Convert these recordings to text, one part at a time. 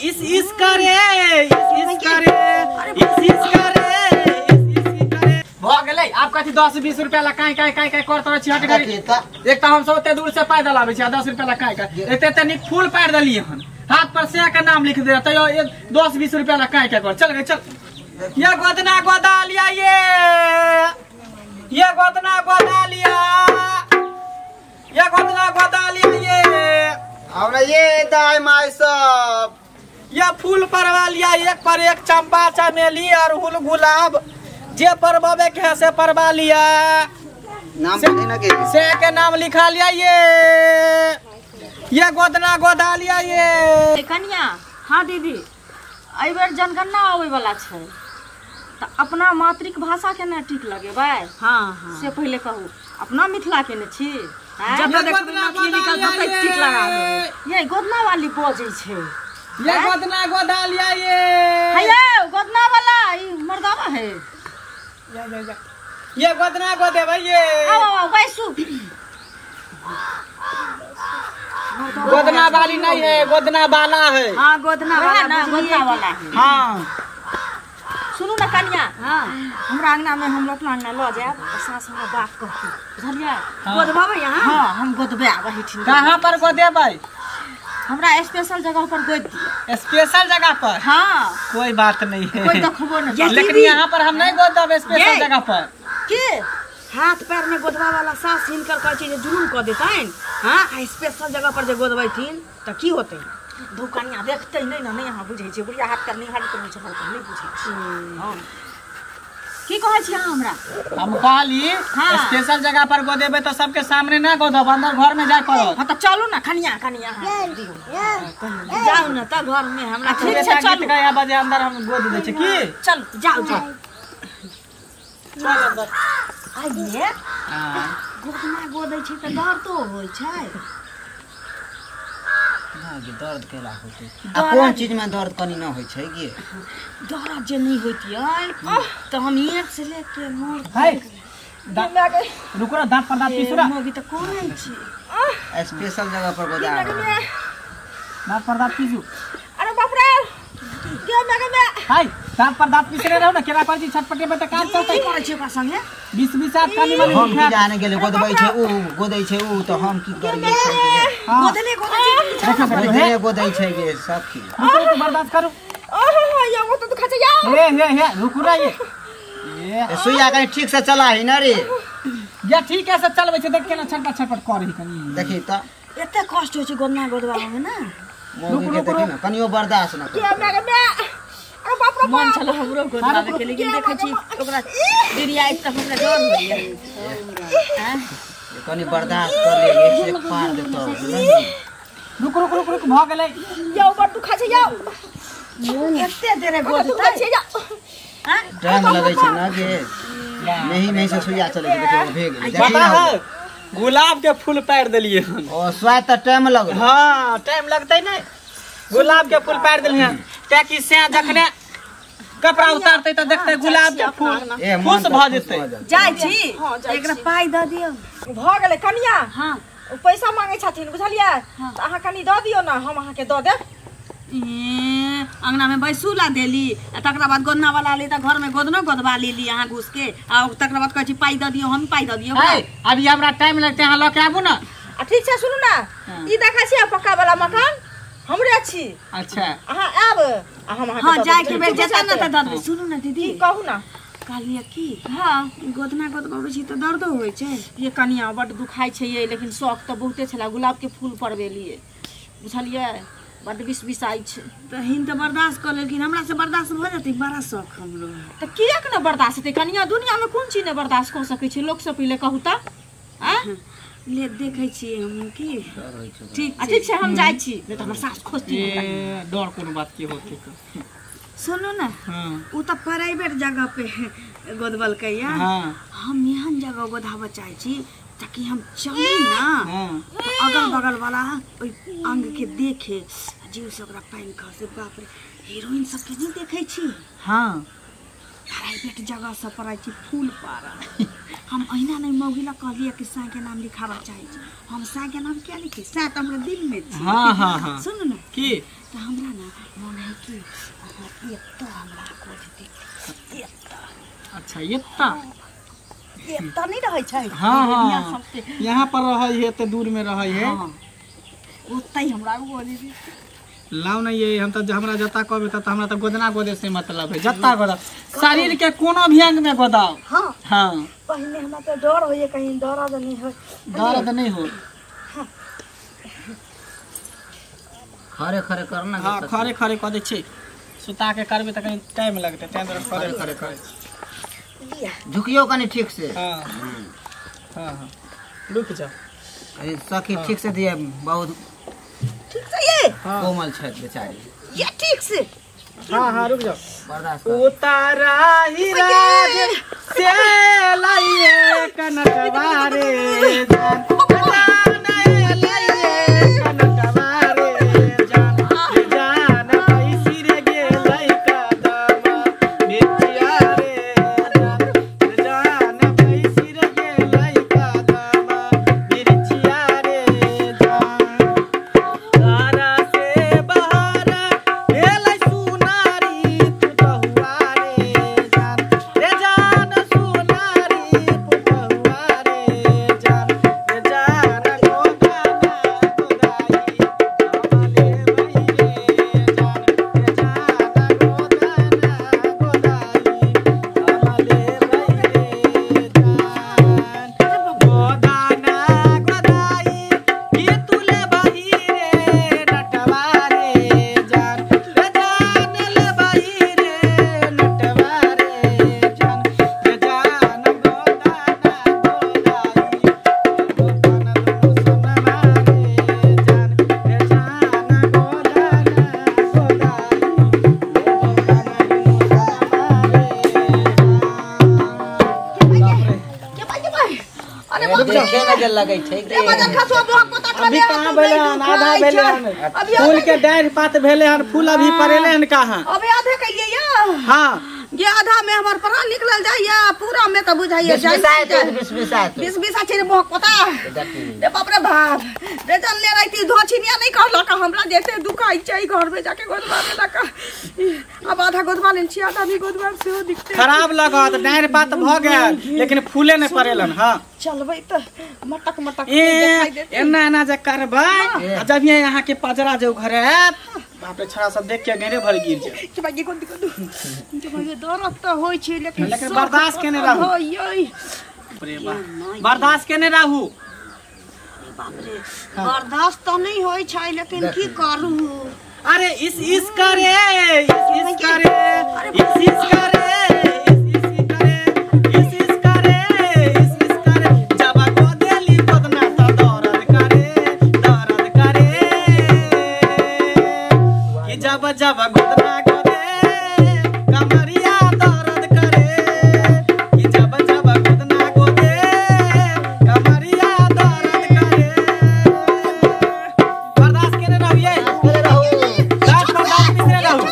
इसका रे भाग गेलै आप कथि 10-20 रुपया ला काई करत रहै छी हट गई एक त हम सब ओते दूर से पैदल आबै छी 10 रुपया ला काई एते तनिक फूल पार देलिए हन हाथ पर से का नाम लिख दे तयो 10-20 रुपया ला काई कर चल गए चल ये गोदना गोदा लिया ये गोदना गोदा लिया ये और ये दाई माई सब ये फूल परवा लिया एक पर एक चंपा चमेली अड़हुल गुलाब जे परवावे के है से परवा लिया नाम ना के नाम लिखा लिया ये गोदना गोदा लिया ये कन्या। हाँ दीदी एहि बेर जनगणना आवे वाला छै त अपना मातृक भाषा के ना ठीक लगेबै। हाँ हाँ से पहले कहू अपना मिथिला के ने छी जब देखबै मैथिली लिखल तब ठीक लगा देबै। ये गोदना वाली बजै छै ये गोदना गोदा लिया हेयो गोदना वाला ई मर्दावा है ये गोदना गोदे भैये आओ बैसू। गोदना वाली नहीं है गोदना वाला है। हाँ गोदना वाला है। हाँ सुनू ना कन्या। हाँ हमरा अंगना में हम अपना अंगना ल जाब सास हमरा बात कहती बुझलियै गोदबाबै यहाँ। हाँ हम गोदबे वही ठीक कहाँ पर गोदेबै हमरा स्पेशल जगह पर गोद दिया। स्पेशल जगह पर। हाँ कोई बात नहीं है कोई देखबो न लेकिन यहाँ पर हम नहीं गोदब स्पेशल जगह पर के हाथ पैर में गोदवा वाला सास हिनकर कहै छै जे जुलूम क देतैन। हाँ स्पेशल जगह पर जे गोदबैथिन त की होतै दू कन्या देखतै नहीं ना नहीं यहाँ बुझै छै बुढ़िया हाथ पैर निहारी कर छै नहीं बुझै छै। हां की कहै छी अहाँ हमरा हम कहली स्पेशल जगह पर गोदेबै तो सबके सामने ना गोदब अंदर घर में जाय पड़ो। हां त चलू ना कन्या जाओ ना त घर में हमरा ठीक छै चलू गया बजे अंदर हम गोद दै छै की चल जाओ चल अंदर आइए। हां गोदना गोदै छै त डर तो होय छै दर्द केला होते आ कौन चीज में दर्द कनी ना होय छै गे दर्द जे नहीं होतियै त हम एक से लेके मोर है रुको ना दांत पर दांत पीसुरा मोगी त कोरै छी स्पेशल जगह पर गोदा दांत पर दांत पीसु। अरे बाप रे के लगे में हाय दांत पर दांत पीसरे रहो ना केना कर छी छटपटे में त काज चलतै करै छै ओकरा संगे 20 आठ कानी वाली हम की जाने गेले गोदबै छै उ गोदै छै उ त हम की करियै गोदले हे गोदै छै गे सब की रुको बर्दाश्त करू ओहो ये वो तो खा जा हे रुको रे ये सुइया कहीं ठीक से चला है ना रे या ठीक है से चलबै छै देख केना छटपट करही कनी देखी त एते कष्ट होय छै गोदना गोदवा में ना मोगी के देखी ना कनियो बर्दाश्त न कर के लगे में अरे बाप रे मन चलो हमरो गोदवा के लेकिन देखै छी ओकरा दिरिया एक त हमरा डर होइया हैं कनी बर्दाश्त कर ले एक पार देतो रुको भ गेलै जाओ ऊपर तू खा जाओ एते देरे गोदता छै जाओ हां टाइम लगै छै ना गे नहीं से सुइया चलै छै देखो भे गेलै देखी ना गुलाब के फूल पार देलिए हन ओ स्वाद त टाइम लगल। हां टाइम लगतै नै गुलाब के फूल पार देलिए हन ताकि से जखने कपड़ा उतारतै त देखतै गुलाब के फूल खुश भ जेतै जाय छी एकरा पाई द दियौ भ गेलै कन्या। हां पैसा मांगे छथिन बुझलियै त अहाँ कनी द दियौ ना हम अहाँ के द देब। अंगना में बैसू ला देली तकरा बाद गोदना वाला ले त घर में गोदनो गोदवा लेली अहाँ घुस के आ तकरा बाद कहै छी पाई द दियौ हम पाई द दियौ अभी हमरा टाइम लगतै अहाँ ल के आबू ना ठीक छै सुनू ना ई देखै छी पक्का वाला मकान हमरे छी। अच्छा अहाँ आब हम अहाँ हां जाय के बेर जेता ना त द दे सुनू ना दीदी कहू ना कालिया की। हां गोदना गोदबाबै छी त दर्द होय छै ये कनिया बड दुखाई छै ये लेकिन शौक त बहुते छला गुलाब के फूल परबेलिए बुझलिए बड विष आई छै त हिन त बर्दाश्त कर लेकिन हमरा से बर्दाश्त भ जतै बड़ा शौक हमरो त किया के न बर्दाश्त हेतै कनिया दुनिया में कोन चीज न बर्दाश्त क सकै छै लोक से पहिले कहू त हां ले देखै छी हम की ठीक छै हम जाय छी नै त हमर सास खोजती डर कोनो बात के होतै सुनो ना उ त प्राइवेट जगह पे गोदबल के या हम एहन जगह गोदावा चाहै छी ताकि हम चली ना अगल बगल वाला अंग के देखे जीव से ओकरा पाइन खसे बाप रे हीरोइन सब के नहीं देखे छी। हां प्राइवेट जगह सब पर आई छी फूल पारा हम अहिना नहीं मौगिला कहलिए कि साई के नाम लिखावा चाहे छी हम साई के नाम क्या लिखी साई त हमरा दिल में छी। हां सुन ना की तो हमरा ना मन है कि इतना हमरा को दे इतना। अच्छा इतना इतना नहीं रहे छै। हां हां यहां पर रहै है त दूर में रहै है। हां ओतै हमरा बोली दी लाव नहीं ये हम तो हमरा जता कहबे त हमरा तो गोदना गोदे से मतलब है जता गोदा शरीर के कोनो भी अंग में गोदाओ। हां हां पहले हमरा तो डर होय कहीं दर्द नहीं हो दर्द नहीं हो। खरे खरे करना। हां खरे खरे क दे छी सुता के करबे त कहीं टाइम लगते तें तरह खरे खरे करे झुकियो कनी ठीक से। हां हां हां रुक जा अरे सखी ठीक से दिए बहुत ठीक से ये कोमल छै बेचारी ये ठीक से। हां हां रुक जाओ बर्दाश्त उतारा ही राज से लाइए कनकवारे जान लगे छै अभी कहां भेले हन आधा भेले हन फूल के डाढ़ पात भेले हन फूल अभी परेले हन कहां अबे आधे कहिए या। हां ये आधा में हमर प्राण निकल जाइए पूरा में तो बुझाइए 20 छै रे मोह पता रे बाप रे बाप रे जन ले रही थी धोछिनिया नहीं कहला का हमरा जैसे दुखाई छै घर में जाके गोदवा में लगा अब आधा गोदवा लेन छी आधा भी गोदवा से हो दिखते खराब लगत डाढ़ पात भ गेल लेकिन फूले नहीं परेलन। हां चलबै त मटक मटक दिखाई देते एना एना जे करबै जब ये यहां के पजरा जो घर है बाप रे छड़ा सब देख के गेरे भर गिर जाए के बाकी कोन के भाई दर्द तो होय छै लेकिन बर्दाश्त केने रहू रे बा बर्दाश्त केने रहू बाप रे बर्दाश्त तो नहीं होय छै लेकिन की करू। अरे इस करे इस करे इस करे जब गोदना गोदे कमरिया दर्द करे जब गोदना गोदे कमरिया दर्द करे बर्दाश्त केने रहिए दांत पर दांत पिसरे रहू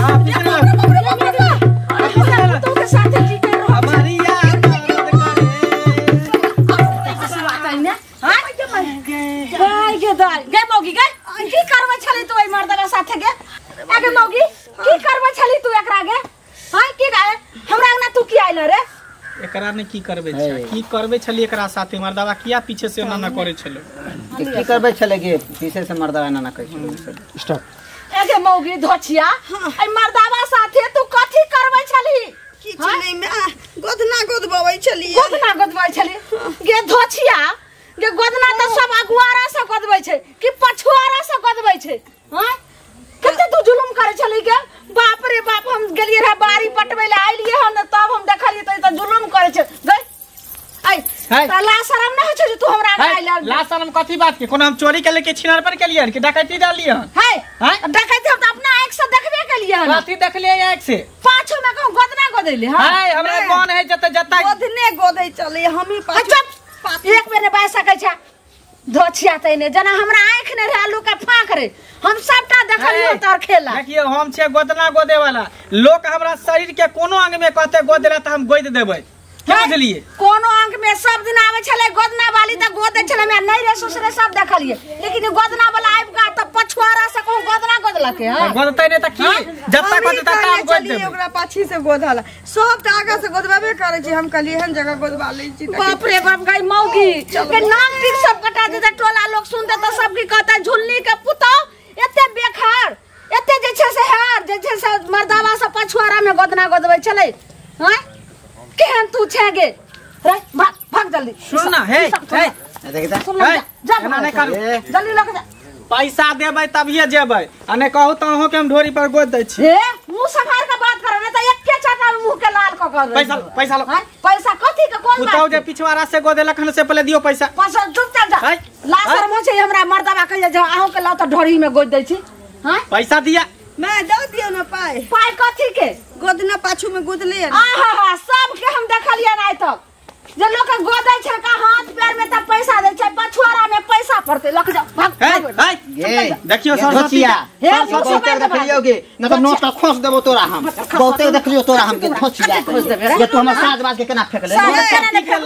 हां पिसरे रहू तो के साथ जी कर रहो कमरिया दर्द करे सुवात है ना हां गे दाल गे मौगी गे की करबै छली तू ए मर्दवा साथे गे आगे मौगी की करबै छली तू एकरा गे हां की गाय हमरा अंगना तू की आइल रे एकरा ने की करबे छै की करबे छली एकरा साथे मर्दवा किया पीछे से ना करे छलो की करबे छले गे पीछे से मर्दवा ना करे छलो स्टॉप आगे मौगी धोछिया ए मर्दवा साथे तू कथी करबै छली की छली में गोदना गोदबबै छली गे धोछिया गे गोदना त सब अगुआरा से गोदबै छै कि पछुआरा से गोदबै छै। हां कते तू जुलुम करे छली गे बाप रे बाप हम गेलिए रे बारी पटबै ले आइलिए हन तब हम देखलिए त जुलुम करे छै गई आई त ला शरम न हो छै तू हमरा आइल ला शरम कथी बात के कोनो हम चोरी के लेके छिनार पर के लिए कि डकैती डालिए है डकैती हम त अपना आंख से देखबे के लिए कथी देख ले आंख से पाछू में कहूं गोदना गोदैले हां हमरा कोन है जता गोदने गोदै चले हम ही पाछू एक बेर बाय सकै छै धोछिया तैने जना हमरा आंख ने रे आलू का फांक रे हम सबटा देखलियो तोर खेला देखियो हम छे गोदना गोदे वाला लोग हमरा शरीर के कोनो अंग में कहते गोदेला त हम गोद देबै क्या बुझलिए कोनो अंक में सब दिन आवे छले गोदना वाली त गोद दे छले मैं नहीं रे ससुरे सब देखलिए लेकिन गोदना वाला आइब का त पछुआरा से को गोदना गोदला के हां गोदतै ने त की जब तक होते तक काम गोद दे ओकरा पाछी से गोदला सब त आगा से गोदबाबे करे छी हम कलिए हम जगह गोदबा ले छी बाप रे बाप गई मौगी के नाम ठीक सब कटा दे टोला लोग सुनते त सब की कहता झुल्ली के पुतो एते बेखार एते जे छे से हार जे छे से मर्दावा से पछुआरा में गोदना गोदबै छले हां केहन तू छेगे रे भाग भाग जल्दी सुन ना हे देखता जा नहीं कर जल्दी लग जा पैसा देबै तभिए जेबै आ नहीं कहू त अहो के हम ढोरी पर गोद दै छी हे मुंह संभाल के बात करे न त एके चाटा मुंह के लाल क कर पैसा लो पैसा कथि के कोन बात उताओ जे पिछवाड़ा से गोदेलक हन से पहले दियो पैसा पैसा चुप जा लासर मोछे हमरा मर्दावा कहिए जे अहो के लाउ त ढोरी में गोद दै छी हां पैसा दिया मैं दे दियो न पाई कथि के गोदना पाछू में गोदले आहा सब के हम देखलिए न आइ तक जे लोग गोदै छै का हाथ पैर में त पैसा दे छै पछुआरा में पैसा पड़ते लग जा भाग ये देखियो सरस्वतीया हे बहुते देखलियोगे न त नोट खोस देबो तोरा हम बहुते देखलियो तोरा हम के खोसिया ये तो हमर साज बाज के केना फेकले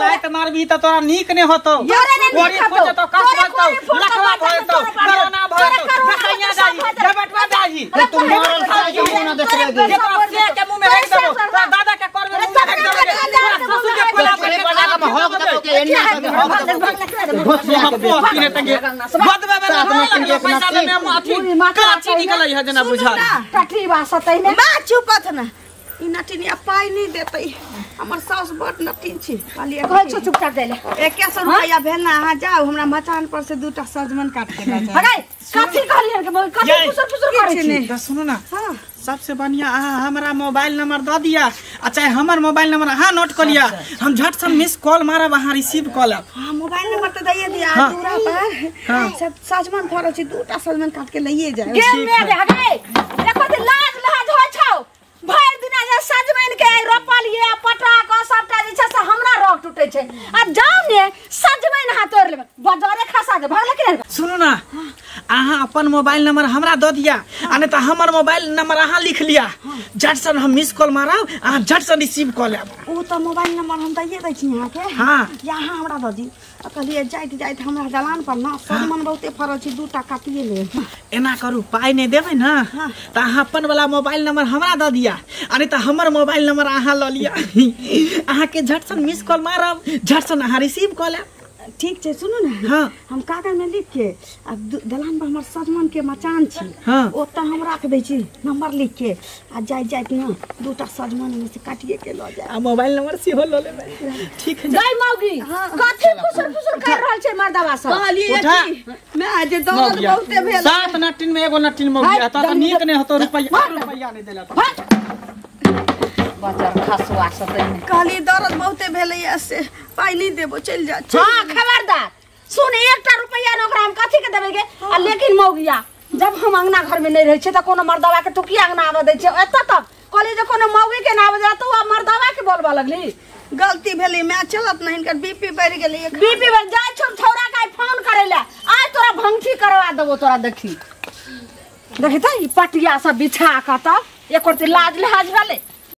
लाइट मारबी त तोरा नीक ने होतो कोरी खोज तो कस बनतो लखवा भरतो कोरोना भरतो जखैया जाई जबटवा जाई तू मरल खा के मुंह न देखले के के मुंह में हेक देबो तोरा दादा के करबे मुंह में हेक देबो ससुर के कोला पर में हक देबो के एन्ना के हक देबो खोसिया के पीने तंगे बदबे पैसा ले में अथी काची निकलै है जना बुझा टटरी बासा तै में बा चुपत न ई नटिनी पाई नहीं देतै हमर सास बड नटिन छी खाली कहै छ चुपचाप देले 100 रुपया भेल ना हां जाओ हमरा मचान पर से दूटा सजमन काट के ला जा हगै कथि कहलियन के कथि फुसर करै छी त सुनो ना सबसे बढ़िया हमरा मोबाइल नंबर द दिया आ चाहे हमर मोबाइल नंबर अहाँ नोट कर लिया हम झट से मिस कॉल मारब अहाँ रिसीव कॉल हां मोबाइल नंबर त दैए दिया दूरा पर सब सजमन फरो छी दूटा सजमन काट के लइए जाए गेम में हगै देखो त लाज लहाज होय छौ भर दिन जे सजमन के रोपलिए पटा क सबटा जे छै से हमरा रोक टूटे छै आ जाउ ने सजमन हाथ तोड़ लेबे बाजारे खसा दे भाग लेके सुनो ना अहाँ अपन मोबाइल नंबर हमरा द दिया आ नहीं त हमर मोबाइल नंबर अहाँ लिख लिया झट से हम मिस कॉल मारब अहाँ झट से रिसीव कॉल लेब ओ त मोबाइल नंबर हम दैए दै छी यहां के हां यहां हमरा द दी कहलिए जाइत हमरा दलान पर ना सजमन बहुते फरो छी दूटा काटिए ले एना करू पाई नहीं देबै ना त अहाँ अपन वाला मोबाइल नंबर हमरा द दिया आ नहीं त हमर मोबाइल नंबर अहाँ ल लिया अहाँ के झट से मिस कॉल मारब झट से अहाँ रिसीव कॉल लेब ठीक छै सुनु ना हां हम कागज में लिख के अब दलान पर हमर सजमन के मचान छी ओत हम राख दै छी नंबर लिख के आ जाइत ना दूटा सजमन में से काटिए के ल जाय आ मोबाइल नंबर से हो ल लेबै ठीक है गई मौगी कथि फुसर कर रहल छै मर्दावा सब कहलिए मैं आज दर्द बहुते भेल 7 नटिन में एगो नटिन मौगी त नीक ने होतो रुपया नहीं देला बाजार खसवा सतै कहली दर्द बहुते भेलै से पाई नहीं देबो चल जा हां खबरदार सुन 1 रुपया न ओकरा हम कथि के देबे गे आ लेकिन मौगिया जब हम अंगना घर में नहीं रहै छै त कोनो मर्दावा के तू की अंगना आवे दै छै एत तक कहली जे कोनो मौगी के ना आवे जा तू मर्दावा के बोलबा लगली गलती भेली मैं चलत नहीं इनकर बीपी बढ़ गेलै बीपी बढ़ जाय छोड़ छौरा का फोन करेला आज तोरा भंगठी करवा देबो तोरा देखी देखि त ई पटिया सब बिछा का त एक और लाज लिहाज वाले